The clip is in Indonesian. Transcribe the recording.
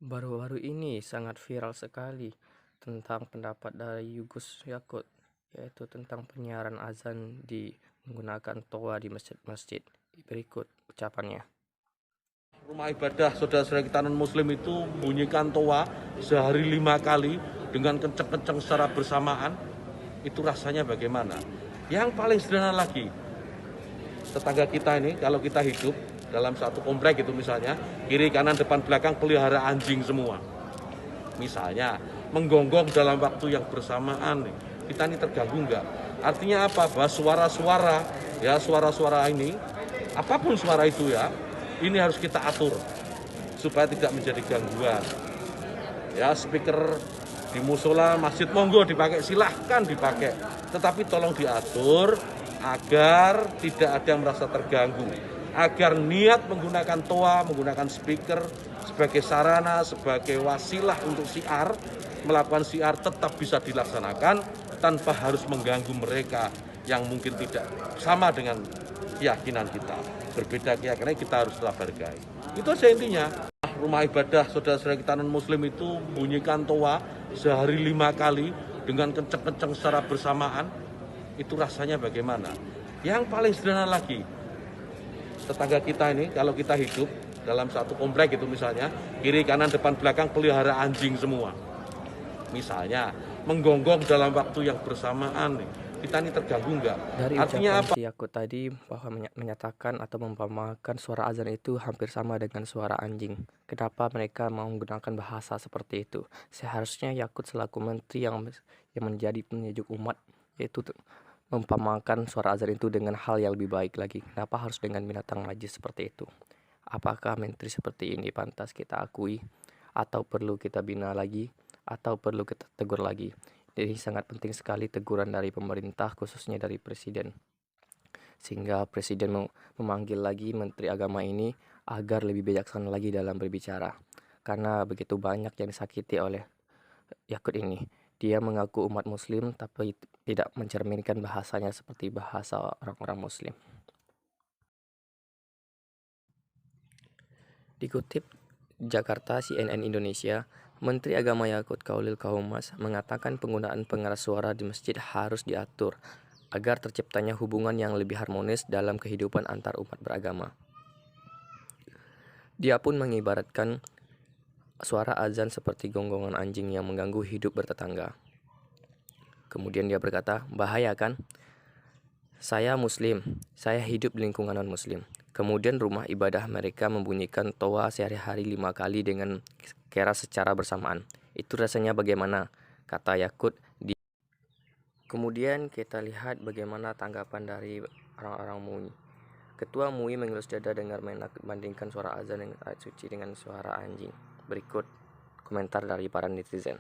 Baru-baru ini sangat viral sekali tentang pendapat dari Gus Yakut, yaitu tentang penyiaran azan menggunakan toa di masjid-masjid. Berikut ucapannya. Rumah ibadah saudara-saudara kita non-muslim itu bunyikan toa sehari 5 kali dengan kenceng-kenceng secara bersamaan, itu rasanya bagaimana? Yang paling sederhana lagi, tetangga kita ini kalau kita hidup dalam satu komplek itu misalnya, kiri kanan depan belakang pelihara anjing semua. Misalnya menggonggong dalam waktu yang bersamaan, kita ini terganggu enggak? Artinya apa? Bahwa suara-suara ini, apapun suara itu ya, ini harus kita atur supaya tidak menjadi gangguan. Ya, speaker di musola, masjid monggo dipakai, silahkan dipakai. Tetapi tolong diatur agar tidak ada yang merasa terganggu. Agar niat menggunakan toa, menggunakan speaker sebagai sarana, sebagai wasilah untuk syiar, melakukan syiar tetap bisa dilaksanakan tanpa harus mengganggu mereka yang mungkin tidak sama dengan keyakinan kita. Berbeda keyakinan kita harus tetap hargai. Itu saja intinya. Rumah ibadah saudara-saudara kita non-muslim itu bunyikan toa sehari 5 kali dengan kenceng-kenceng secara bersamaan, itu rasanya bagaimana? Yang paling sederhana lagi, tetangga kita ini kalau kita hidup dalam satu komplek itu misalnya, kiri kanan depan belakang pelihara anjing semua. Misalnya menggonggong dalam waktu yang bersamaan, kita ini terganggu enggak? Dari Artinya ucapan apa? si Yakut tadi bahwa menyatakan atau mempamakan suara azan itu hampir sama dengan suara anjing. Kenapa mereka mau menggunakan bahasa seperti itu? Seharusnya Yakut selaku menteri yang menjadi penyejuk umat, yaitu mempamakan suara azan itu dengan hal yang lebih baik lagi. Kenapa harus dengan binatang najis seperti itu? Apakah menteri seperti ini pantas kita akui, atau perlu kita bina lagi, atau perlu kita tegur lagi? Jadi sangat penting sekali teguran dari pemerintah, khususnya dari presiden. Sehingga presiden memanggil lagi menteri agama ini agar lebih bijaksana lagi dalam berbicara. Karena begitu banyak yang disakiti oleh Yakut ini. Dia mengaku umat muslim tapi tidak mencerminkan bahasanya seperti bahasa orang-orang muslim. Dikutip Jakarta CNN Indonesia, Menteri Agama Yakut Khalil Qaumas mengatakan penggunaan pengeras suara di masjid harus diatur agar terciptanya hubungan yang lebih harmonis dalam kehidupan antar umat beragama. Dia pun mengibaratkan suara azan seperti gonggongan anjing yang mengganggu hidup bertetangga. Kemudian dia berkata, bahaya kan? Saya muslim, saya hidup di lingkungan non-muslim. Kemudian rumah ibadah mereka membunyikan toa sehari-hari 5 kali dengan keras secara bersamaan. Itu rasanya bagaimana? Kata Yakut. Kemudian kita lihat bagaimana tanggapan dari orang-orang MUI. Ketua MUI mengelus dada dengar membandingkan suara azan dengan ayat suci dengan suara anjing. Berikut komentar dari para netizen.